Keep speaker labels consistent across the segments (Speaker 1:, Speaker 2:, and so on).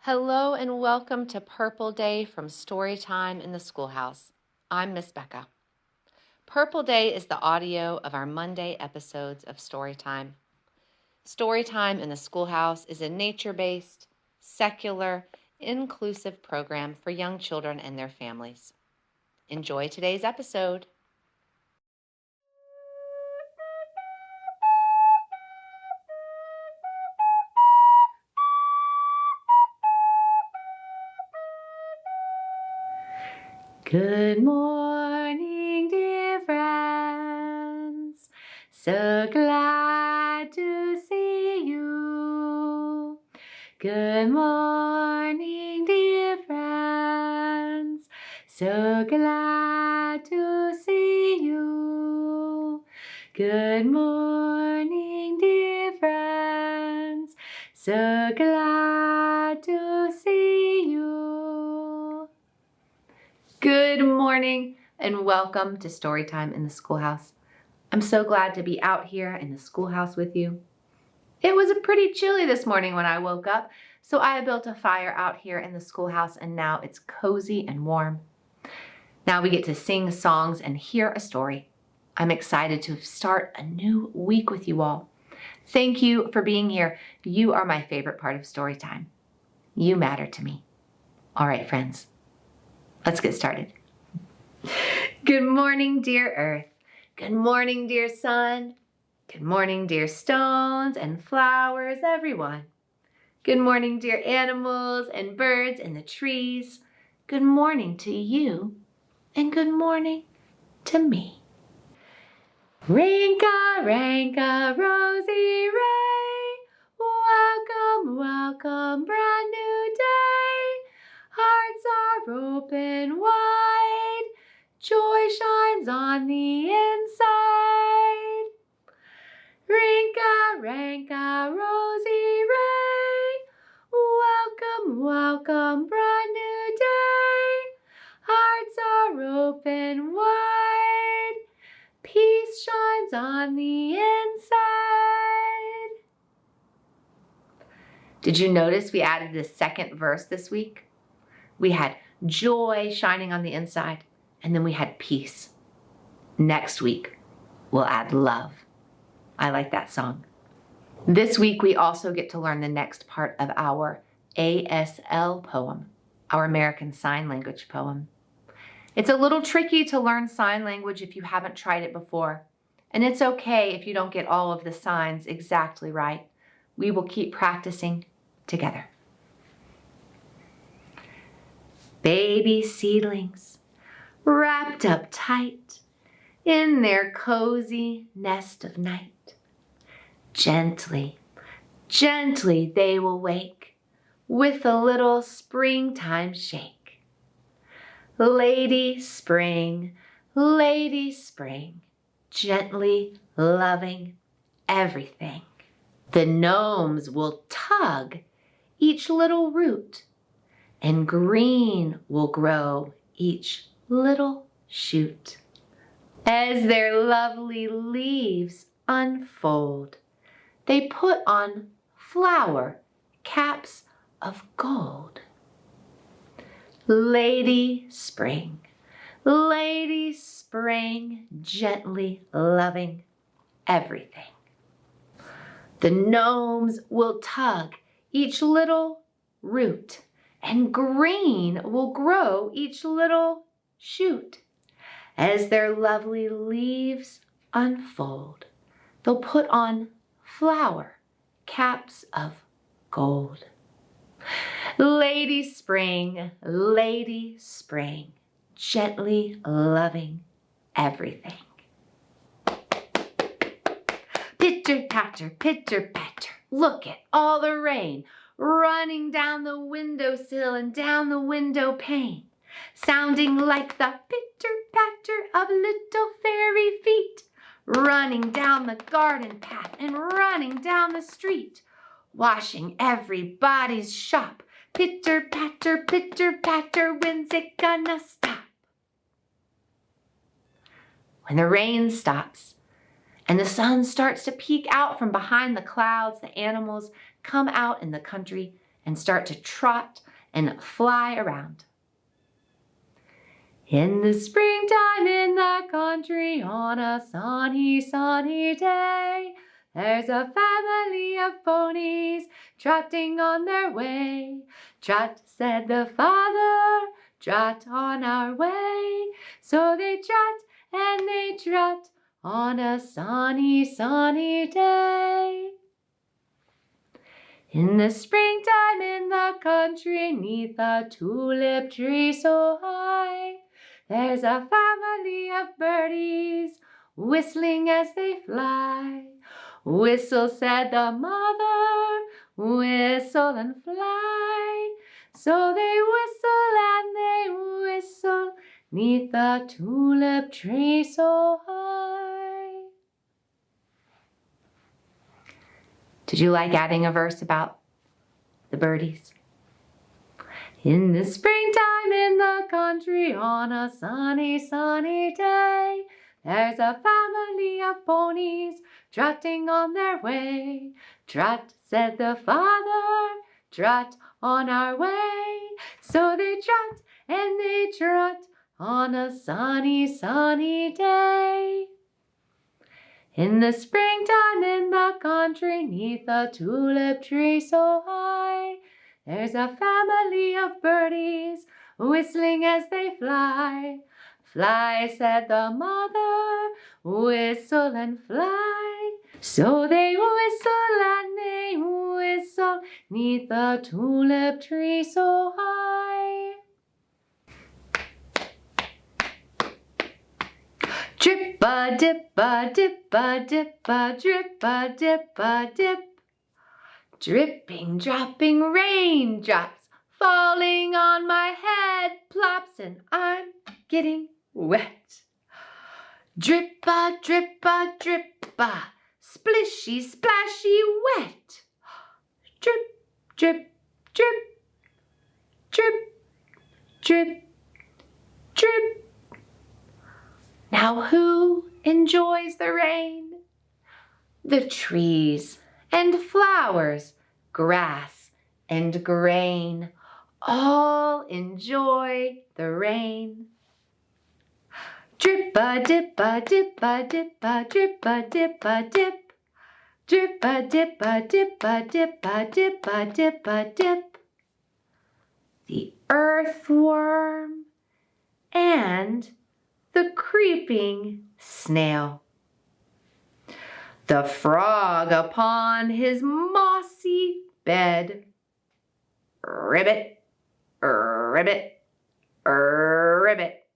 Speaker 1: Hello and welcome to Purple Day from Storytime in the Schoolhouse. I'm Miss Becca. Purple Day is the audio of our Monday episodes of Storytime. Storytime in the Schoolhouse is a nature-based, secular, inclusive program for young children and their families. Enjoy today's episode. Good morning, dear friends. So glad to see you. Good morning, dear friends. So glad to see you. Good morning, dear friends. So glad to see you. Good morning and welcome to Storytime in the Schoolhouse. I'm so glad to be out here in the schoolhouse with you. It was pretty chilly this morning when I woke up, so I built a fire out here in the schoolhouse and now it's cozy and warm. Now we get to sing songs and hear a story. I'm excited to start a new week with you all. Thank you for being here. You are my favorite part of Storytime. You matter to me. All right, friends. Let's get started. Good morning, dear Earth. Good morning, dear sun. Good morning, dear stones and flowers, everyone. Good morning, dear animals and birds and the trees. Good morning to you, and good morning to me. Rinka, Ranka, Rosie Ray, welcome, welcome, brand new day. Hearts are open wide, joy shines on the inside. Rinka, Ranka, Rosie Ray, welcome, welcome, brand new day. Hearts are open wide, peace shines on the inside. Did you notice we added a second verse this week? We had joy shining on the inside, and then we had peace. Next week, we'll add love. I like that song. This week, we also get to learn the next part of our ASL poem, our American Sign Language poem. It's a little tricky to learn sign language if you haven't tried it before, and it's okay if you don't get all of the signs exactly right. We will keep practicing together. Baby seedlings, wrapped up tight in their cozy nest of night. Gently, gently they will wake with a little springtime shake. Lady Spring, gently loving everything. The gnomes will tug each little root, and green will grow each little shoot. As their lovely leaves unfold, they put on flower caps of gold. Lady Spring, gently loving everything. The gnomes will tug each little root, and green will grow each little shoot. As their lovely leaves unfold, they'll put on flower caps of gold. Lady Spring, gently loving everything. Pitter patter, look at all the rain running down the windowsill and down the window pane, sounding like the pitter-patter of little fairy feet, running down the garden path and running down the street, washing everybody's shop. Pitter-patter, when's it gonna stop? When the rain stops and the sun starts to peek out from behind the clouds, the animals come out in the country and start to trot and fly around. In the springtime in the country on a sunny, sunny day, there's a family of ponies trotting on their way. Trot, said the father, trot on our way. So they trot and they trot on a sunny, sunny day. In the springtime in the country, 'neath a tulip tree so high, there's a family of birdies whistling as they fly. Whistle, said the mother, whistle and fly. So they whistle and they whistle 'neath the tulip tree so high. Did you like adding a verse about the birdies? In the springtime in the country on a sunny, sunny day, there's a family of ponies trotting on their way. Trot, said the father, trot on our way. So they trot and they trot on a sunny, sunny day. In the springtime in the country, 'neath a tulip tree so high, there's a family of birdies whistling as they fly. Fly, said the mother, whistle and fly. So they whistle and they whistle 'neath the tulip tree so high. Drip-a-dip-a-dip-a-dip-a, drip-a-dip-a-dip. Dripping, dropping raindrops falling on my head, plops, and I'm getting wet. Drip-a, drip-a, drip-a, splishy, splashy, wet. Drip, drip, drip, drip, drip, drip. Now who enjoys the rain? The trees and flowers, grass and grain, all enjoy the rain. Drip-a-dip-a-dip-a-dip-a, drip-a-dip-a-dip-a-dip. Drip-a-dip-a-dip-a-dip-a-dip-a-dip-a-dip. The earthworm and the creeping snail. The frog upon his mossy bed. Ribbit, ribbit, ribbit.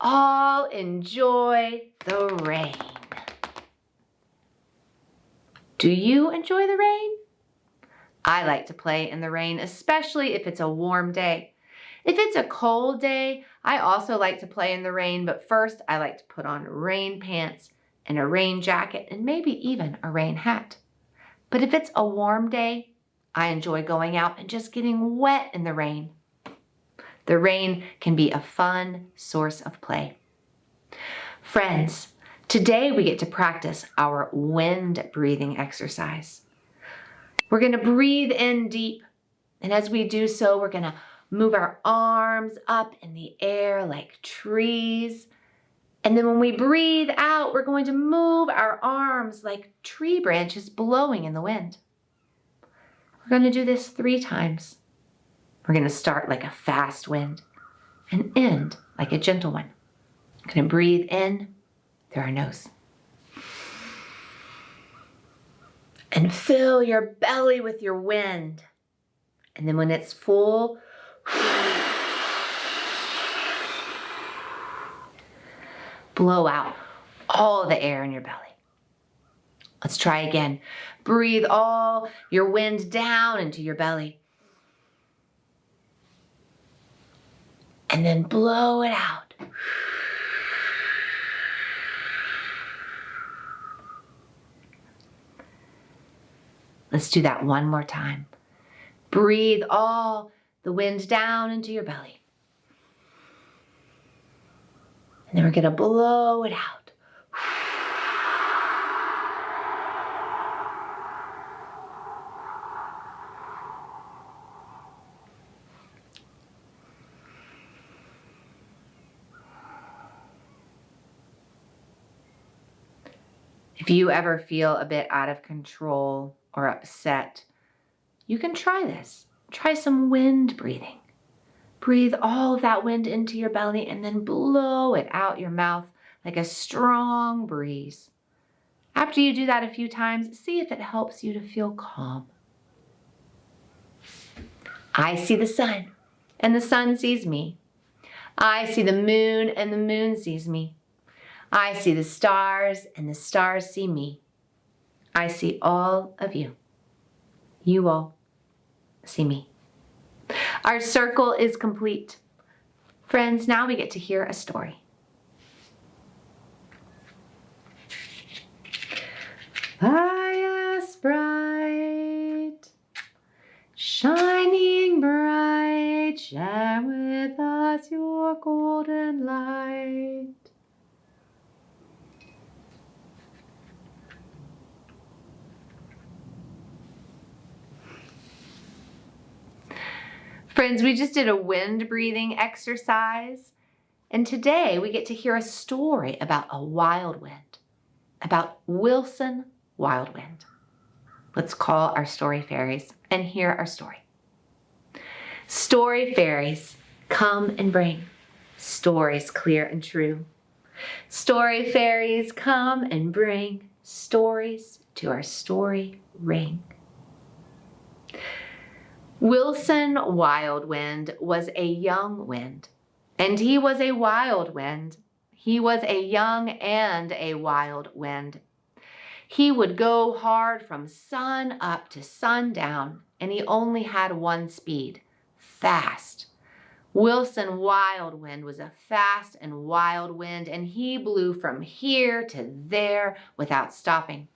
Speaker 1: All enjoy the rain. Do you enjoy the rain? I like to play in the rain, especially if it's a warm day. If it's a cold day, I also like to play in the rain, but first I like to put on rain pants and a rain jacket and maybe even a rain hat. But if it's a warm day, I enjoy going out and just getting wet in the rain. The rain can be a fun source of play. Friends, today we get to practice our wind breathing exercise. We're going to breathe in deep, and as we do so, we're going to move our arms up in the air like trees. And then when we breathe out, we're going to move our arms like tree branches blowing in the wind. We're going to do this 3 times. We're going to start like a fast wind and end like a gentle one. We're going to breathe in through our nose. And fill your belly with your wind. And then when it's full, blow out all the air in your belly. Let's try again. Breathe all your wind down into your belly. And then blow it out. Let's do that one more time. Breathe all the wind down into your belly. And then we're going to blow it out. If you ever feel a bit out of control or upset, you can try this. Try some wind breathing. Breathe all of that wind into your belly and then blow it out your mouth like a strong breeze. After you do that a few times, see if it helps you to feel calm. I see the sun, and the sun sees me. I see the moon, and the moon sees me. I see the stars, and the stars see me. I see all of you. You all see me. Our circle is complete. Friends, now we get to hear a story. Pious bright, shining bright, share with us your golden light. Friends, we just did a wind breathing exercise, and today we get to hear a story about a wild wind, about Wilson Wild Wind. Let's call our story fairies and hear our story. Story fairies, come and bring stories clear and true. Story fairies, come and bring stories to our story ring. Wilson Wild Wind was a young wind, and he was a wild wind. He was a young and a wild wind. He would go hard from sun up to sundown, and he only had one speed, fast. Wilson Wild Wind was a fast and wild wind, and he blew from here to there without stopping.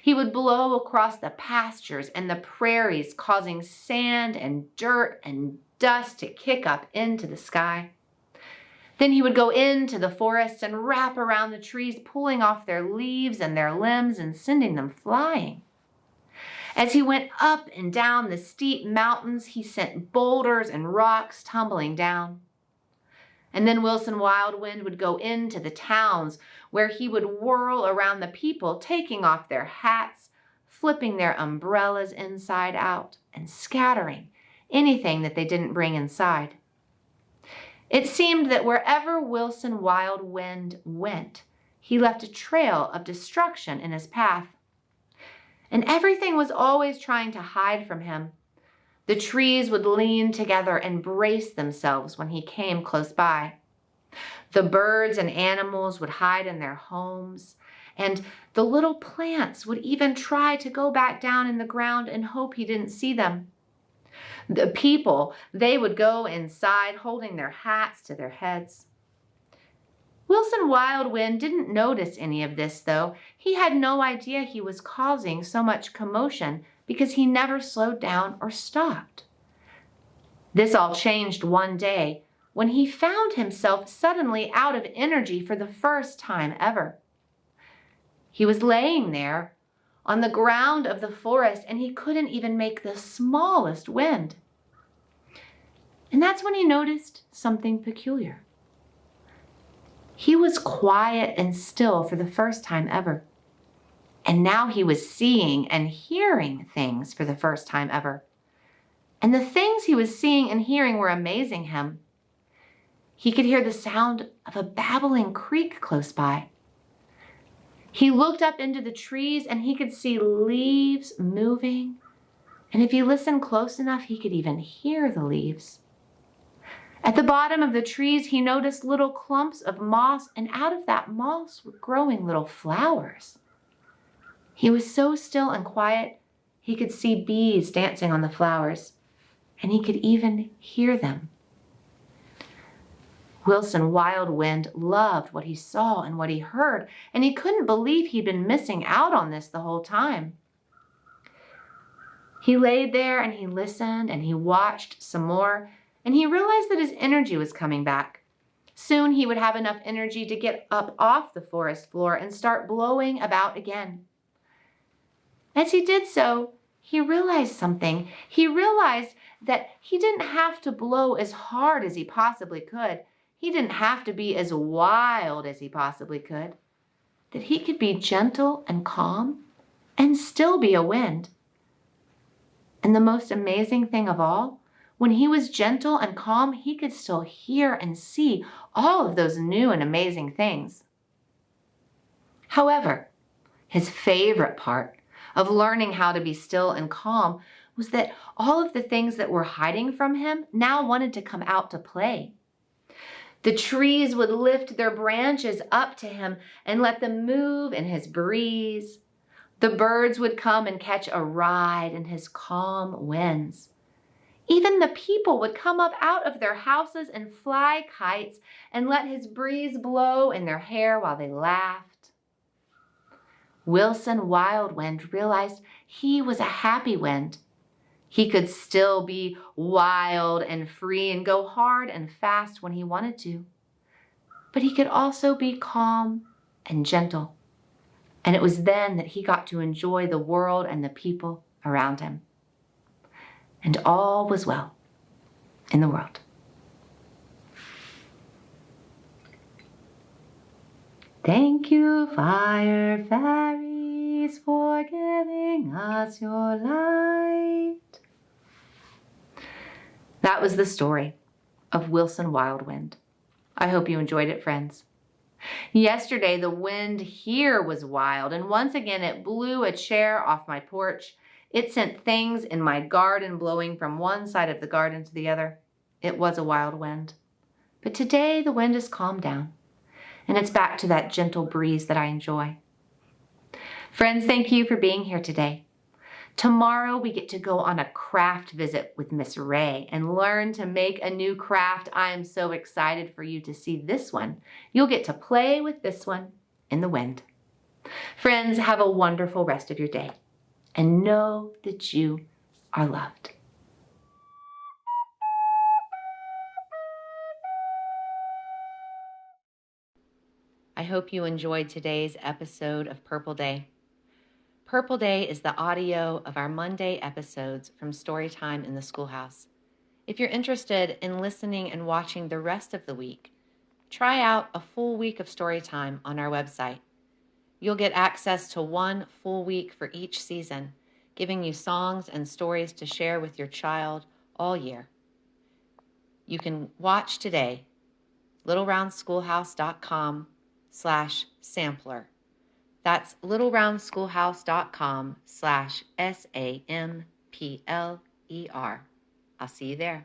Speaker 1: He would blow across the pastures and the prairies, causing sand and dirt and dust to kick up into the sky. Then he would go into the forests and wrap around the trees, pulling off their leaves and their limbs and sending them flying. As he went up and down the steep mountains, he sent boulders and rocks tumbling down. And then Wilson Wild Wind would go into the towns where he would whirl around the people, taking off their hats, flipping their umbrellas inside out, and scattering anything that they didn't bring inside. It seemed that wherever Wilson Wild Wind went, he left a trail of destruction in his path. And everything was always trying to hide from him. The trees would lean together and brace themselves when he came close by. The birds and animals would hide in their homes, and the little plants would even try to go back down in the ground and hope he didn't see them. The people, they would go inside holding their hats to their heads. Wilson Wild Wind didn't notice any of this, though. He had no idea he was causing so much commotion because he never slowed down or stopped. This all changed one day when he found himself suddenly out of energy for the first time ever. He was laying there on the ground of the forest, and he couldn't even make the smallest wind. And that's when he noticed something peculiar. He was quiet and still for the first time ever. And now he was seeing and hearing things for the first time ever. And the things he was seeing and hearing were amazing him. He could hear the sound of a babbling creek close by. He looked up into the trees and he could see leaves moving. And if he listened close enough, he could even hear the leaves. At the bottom of the trees, he noticed little clumps of moss, and out of that moss were growing little flowers. He was so still and quiet, he could see bees dancing on the flowers, and he could even hear them. Wilson Wild Wind loved what he saw and what he heard, and he couldn't believe he'd been missing out on this the whole time. He laid there and he listened and he watched some more, and he realized that his energy was coming back. Soon he would have enough energy to get up off the forest floor and start blowing about again. As he did so, he realized something. He realized that he didn't have to blow as hard as he possibly could. He didn't have to be as wild as he possibly could. that he could be gentle and calm and still be a wind. And the most amazing thing of all, when he was gentle and calm, he could still hear and see all of those new and amazing things. However, his favorite part of learning how to be still and calm was that all of the things that were hiding from him now wanted to come out to play. The trees would lift their branches up to him and let them move in his breeze. The birds would come and catch a ride in his calm winds. Even the people would come up out of their houses and fly kites and let his breeze blow in their hair while they laughed. Wilson Wildwind realized he was a happy wind. He could still be wild and free and go hard and fast when he wanted to. But he could also be calm and gentle. And it was then that he got to enjoy the world and the people around him. And all was well in the world. Thank you, fire fairies, for giving us your light. That was the story of Wilson Wildwind. I hope you enjoyed it, friends. Yesterday, the wind here was wild, and once again it blew a chair off my porch. It sent things in my garden blowing from one side of the garden to the other. It was a wild wind. But today the wind has calmed down, and it's back to that gentle breeze that I enjoy. Friends, thank you for being here today. Tomorrow we get to go on a craft visit with Miss Ray and learn to make a new craft. I am so excited for you to see this one. You'll get to play with this one in the wind. Friends, have a wonderful rest of your day and know that you are loved. I hope you enjoyed today's episode of Purple Day. Purple Day is the audio of our Monday episodes from Storytime in the Schoolhouse. If you're interested in listening and watching the rest of the week, try out a full week of Storytime on our website. You'll get access to one full week for each season, giving you songs and stories to share with your child all year. You can watch today, littleroundschoolhouse.com/sampler. That's littleroundschoolhouse.com/SAMPLER. I'll see you there.